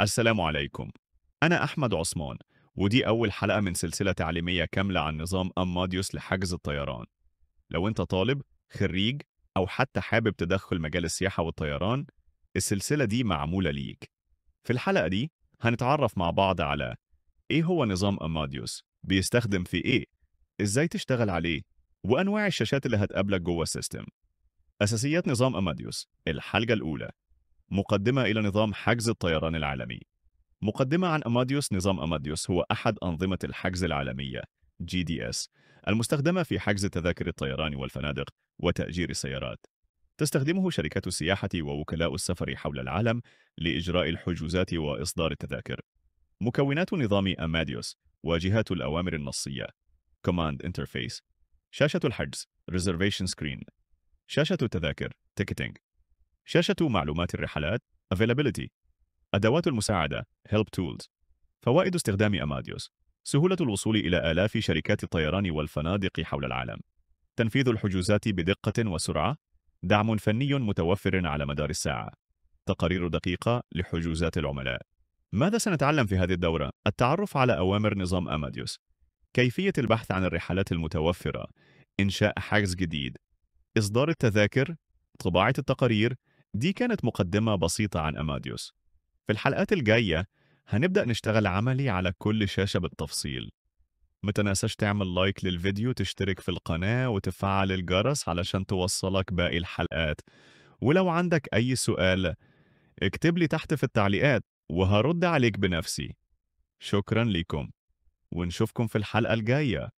السلام عليكم. أنا أحمد عثمان، ودي أول حلقة من سلسلة تعليمية كاملة عن نظام أماديوس لحجز الطيران. لو أنت طالب، خريج، أو حتى حابب تدخل مجال السياحة والطيران، السلسلة دي معمولة ليك. في الحلقة دي هنتعرف مع بعض على إيه هو نظام أماديوس، بيستخدم في إيه، إزاي تشتغل عليه، وأنواع الشاشات اللي هتقابلك جوه السيستم. أساسيات نظام أماديوس. الحلقة الأولى: مقدمة إلى نظام حجز الطيران العالمي. مقدمة عن أماديوس. نظام أماديوس هو أحد أنظمة الحجز العالمية GDS المستخدمة في حجز تذاكر الطيران والفنادق وتأجير السيارات. تستخدمه شركات السياحة ووكلاء السفر حول العالم لإجراء الحجوزات وإصدار التذاكر. مكونات نظام أماديوس: واجهات الأوامر النصية Command Interface، شاشة الحجز Reservation Screen، شاشة التذاكر Ticketing، شاشة معلومات الرحلات Availability، أدوات المساعدة Help Tools. فوائد استخدام أماديوس: سهولة الوصول إلى آلاف شركات الطيران والفنادق حول العالم، تنفيذ الحجوزات بدقة وسرعة، دعم فني متوفر على مدار الساعة، تقارير دقيقة لحجوزات العملاء. ماذا سنتعلم في هذه الدورة؟ التعرف على أوامر نظام أماديوس، كيفية البحث عن الرحلات المتوفرة، إنشاء حجز جديد، إصدار التذاكر، طباعة التقارير. دي كانت مقدمة بسيطة عن أماديوس. في الحلقات الجاية هنبدأ نشتغل عملي على كل شاشة بالتفصيل. متنساش تعمل لايك للفيديو، تشترك في القناة وتفعل الجرس علشان توصلك باقي الحلقات. ولو عندك أي سؤال اكتب لي تحت في التعليقات وهرد عليك بنفسي. شكرا لكم ونشوفكم في الحلقة الجاية.